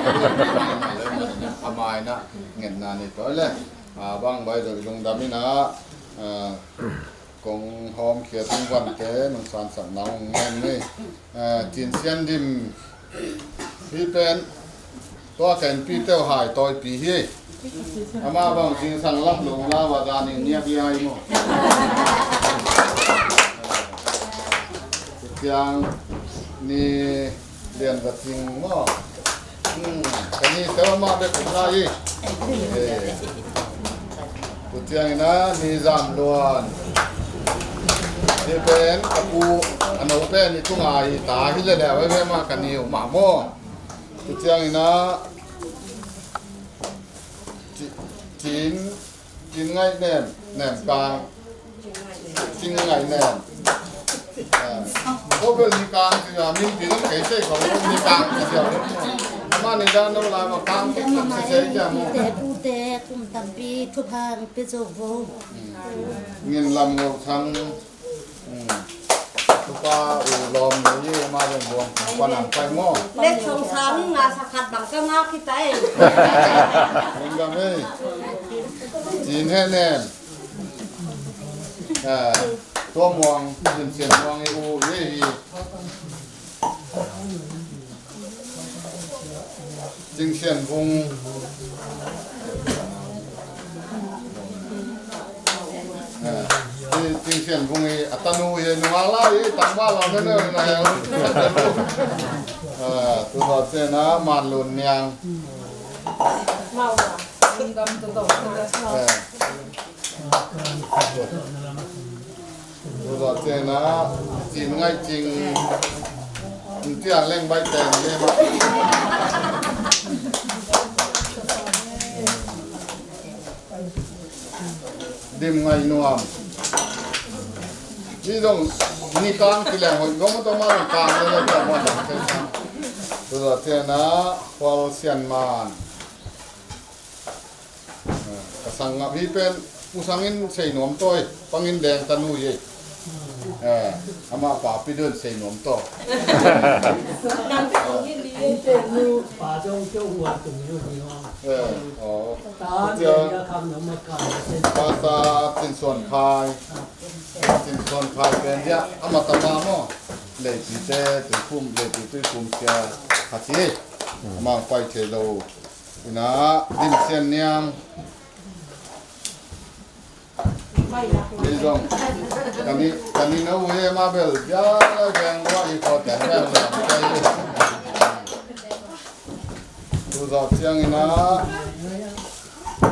amai na ngen na ni to le bang bai zo long da mi na kong hom khia tung wan te nong san san nong ngen ni tin sian dim hi pen to kan pi teo hai toi pi hi ama bang jing sang lap lo la wa ga ni nia bi ai mo tiang ni lian da ting mo kan ni teo ma be ku na yi ku tiang na ni zam luan ni pen apu ano pen ni tu ngai ta hi le da we ma kan ni ma mo tu tiang ina chín ngay nèm càng chín ngay nèm có bên đi càng thì là mình chỉ cái xeของđi càng thì giờ mà này ra đâu là mà càng cái xe chả mà pu te kum tampi thu phang pe zo vo nghiền làm ngầu thăng tu pa u lom ni ma jong buang pa nang pai mo lek song san nga sakat bang ka nga kitai mình ga me chín he nen tua muang xiên muang e u ye jing xian vung jing xian vung e atanu ye nuala ye tangwa la ne ne na ya tu ho che na man lun nyang Mau à, tung gam tung gam tung gam sao. tu ho che na chín ngay jing tiang leng bai ten ye ma dim ngay nuam นี่ต้องนี่กลางที่แหลงหัวก็มันต้องมากลางเลยนะว่าตัวเทียนะพอเซียนมานกระสังพี่เป็นผู้สังอินใส่หนวมต้อยปังอินแดงตะนุยอามาป่าไปเดินใส่หนวมต่อ ป่าเจ้าหัวตุ่มอยู่นี่ว่า อ๋อ ตาเดียวคำนมกาเป็น ภาษาเป็นส่วนคายเป็นส่วนคายเป็นยะอามาตมาโมเลยปีเตตุคุมเลยปีตุคุมเสียฮัจิมาไปเทโลนะดินเซียนเนียงนี่ตรงกันนี้นะเวมาเบลยาแกงว่าอีกคนแต่แม่เลยไม่ใช่ดูดอกเสียงนะ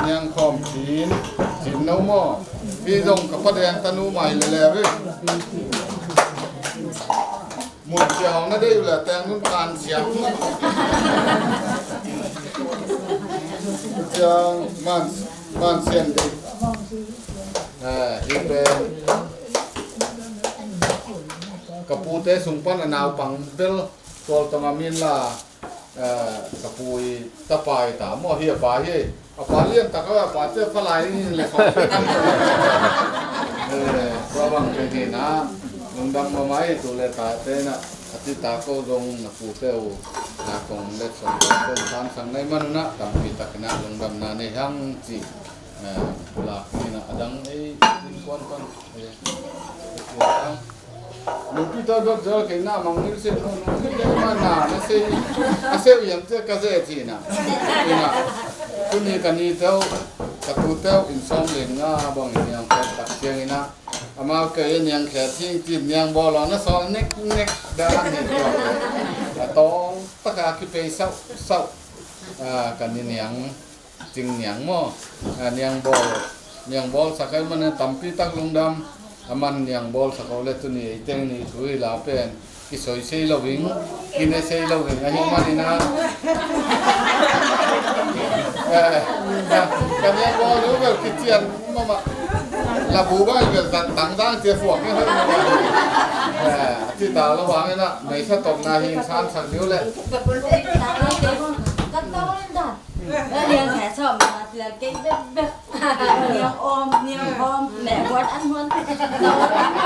ยังคอมจีนน้ำมั่วพี่ตรงกับประเด็นตนุใหม่เลยแหละพี่หมุนเสียงนั่นได้อยู่แหละแต่นุ่นการเสียงจังมันเสียงดีอีกเป็นกระปูเตะสุงปันอนาวปังเบลตัวตงามินล่ะกระปูตะปายตาหม้อเฮียปลาเฮียเอาปลาเลี้ยงตะก็ปลาเจ้าปลาไหลนี่เลยของก็บางทีนะลุงดำมาไหมตัวเลตาเตนะอธิตาก็ลงนักปูเตวนักของเล็กสองคนทานสังในมันนะตามปีตะกนะลุงดำนาในห้างจีลากนี่นะadang din kon lupi to dot jol ke na mangil se no ke mana na se yam te ka ze ti na ina kuni kani to ka tu to in som le nga bang yang ka tak chiang ina ama ke yang khe thing ti yang bo lo na so nek da ni to tong ta ka ki pe sau kan ni yangจริงเนียงมั่วเนียงบอลสักการมันตั้มปีตักลงดำมันเนียงบอลสักการเล็ตุนี่เต็งนี่ช่วยลาเป็นกิสอยเซลวิ่งกินเซลวิ่งไอ้พวกมันนี่นะกันเนียงบอลรู้แบบคิดเตียนมาลาบูบ้าแบบต่างๆเจียฝวกนี่เขาที่ตาระวังนี่นะในถ้าตกนาหินซานสักนิ้วเลย แล้วเลี้ยงแขกชอบมาเลี้ยงเก่งเด็กเลี้ยงออมแหน่วัดอันวันเรา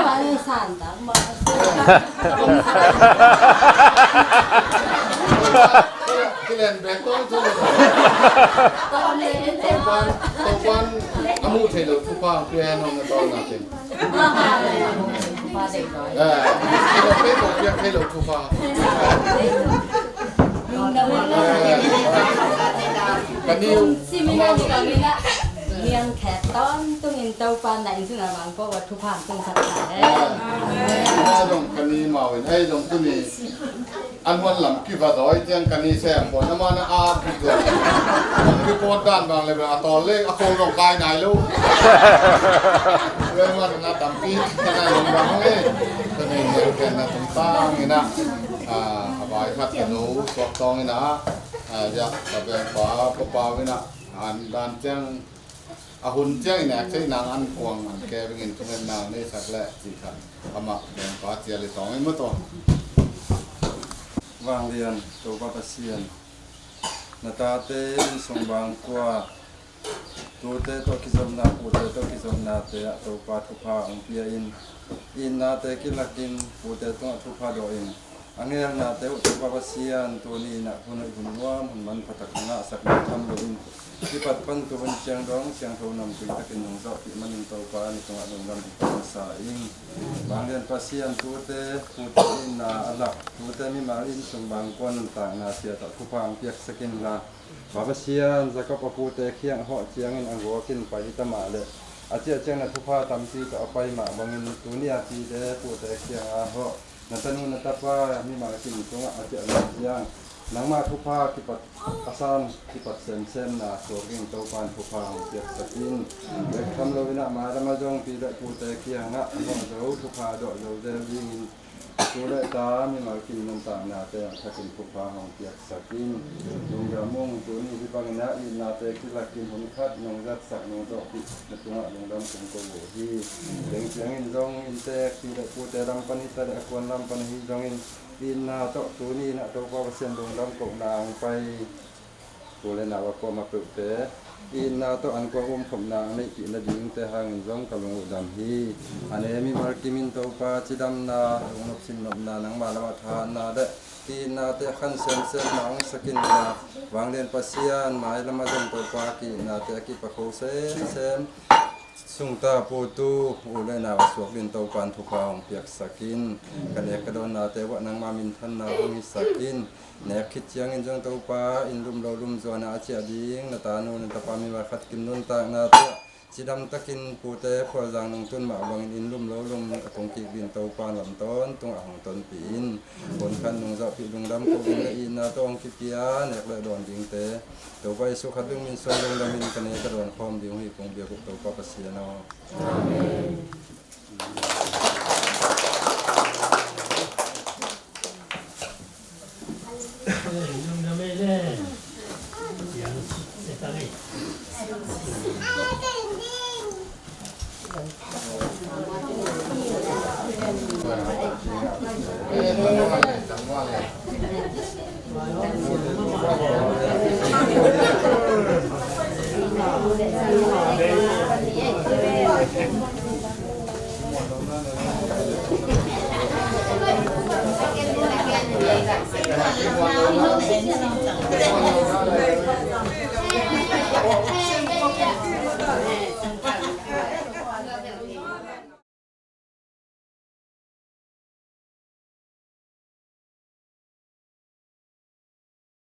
ไปสานต่างมาที่เล่นแบกต้องทุกตอนเล่นตอนอามูเทลทุกความเพื่อนน้องตอนนั้นเองมาเด็กน้อยเราเป็นผมเรียกเทลทุกความกันนี่สิมีอะไรกันนี่ละเลี้ยงแขกตอนตุ้งอินเตาปานไหนซึ่งบางก็วัตถุผ่านตุ้งสัตว์ลงกันนี่มาเป็นไอ้ลงตัวนี้อันวันหลังกี่วันร้อยเจียงกันนี่แซมผลน้ำมันอาบที่เกิดมันคือโคตรด้านบางเลยแบบตอนเล็กโคลงกายไหนลูกเรื่องว่าตามปีขนาดลงบางเลยตัวนี้เนี่ยแค่นั้นตรงตั้งนี่นะอบายพัดกระดูสวกตองนี่นะอยากจะเป็นป่าป่าวินะอันด้านเจียงหุ่นเจียงเนี่ยใช้นางอันกวางอันแกเป็นเงินทุกเงินนางนี่สักแหละสิครับทำมาเป็นป่าเจียเลยสองไม่เมื่อตัววางเรียนตัวปะเซียนนาตาเตสงบางกว่าตัวเตตัวกิจมนาปูเตตัวกิจมนาเตะตัวปาทุพาองเปียอินนาเตกิลักินปูเตตัวทุพาโดอินอังเงลนาเตอุตปะเซียนตัวนี้นะคนอื่นว่ามันพัฒนาสักนิดทำโดอินที่ปัดปันตัวเป็นเชียงร้องเชียงโทนำปีตะกินหงส์ที่มันตัวปาในจังหวัดนนทบุรีภาษาอิงบางเรียนปะเซียนตัวเตปูเตอินนาอัลลักตัวเตมีมาอินสมบางกวนต่างนาเสียตัดผู้ฟังเปียกสกินลาปะเซียนจะก็ปะปูเตเคียงเหาะเชียงอังโกกินไปตะมาเลยอาเจียเชียงนัทุพาตำซีจะเอาไปมาบางเงินตัวนี้อาจีเตปูเตเคียงอาเหาะนัตนูนัตปามีมากินตรงอาเจียนัเชียงนังมาทุพาที่ปัดอาซานที่ปัดเซนนาสวกิงเต้าปานทุพาเปียกสกินเด็กทำเราวินามาดมาจงปีละปูเตเคียงนะมองเราทุพาดอกเราเดินวิ่งโก ตัวและตามีมากินน้ำตานาแต่ถ้ากินผู้พาของเปียกสักกินลุงยามุ่งตัวนี้ที่บางนะอินนาแต่ที่ลักกินหงคัดนงรัดสักนงดอกปิในตัวลงดำคงโกโหที่เสียงเสียงอินจงอินแต่ที่ได้พูดแต่รำปนิตได้ควรรำปนิจงอินนาตัวตัวนี้นะตัวก็เสียงลงดำกงนางไปตัวเลยนะว่าก็มาปลุกแต่อินนาตัวอันก็ผมนางในกินดิ่งแต่หางจงกับลงดำฮีอันนี้มีมาร์กิมินตัวปาจิดำนาลงนบสินนบนานังมาละมาทานนาเดที่นาเตขันเซนเซนน้องสกินนาวางเรียนปัสยานหมายละมาจนตัวปากีนาเตกิปะโคเซนเซนสุงตาปูตูอุเลนาวสวกดินตัวปานทุกองเปียกสกินกันเอกกระโดนนาเตวะนังมามินทันนาวิสกินแนกคิดเจียงอินจงตัวปาอินลุมเราลุมจวนอาเจียดิงนาตานูนตะปามีมาขัดกินนุนตานาเตจิดำตะกินปูเตพอจางนงตุนมาบังอินลุมเราลุมตรงกีบินตัวปานลำต้นตรงอ่างต้นปีนบนคันนงจะปีลุงดำกูบินละอินนาตองกิเปียเนกเลยโดนดิงเตตัวไปสุขัดลุงมินโซลุงดำมินกันเนกระโดนคอมดิงหิคงเบียกุตัวปาปเสียนอ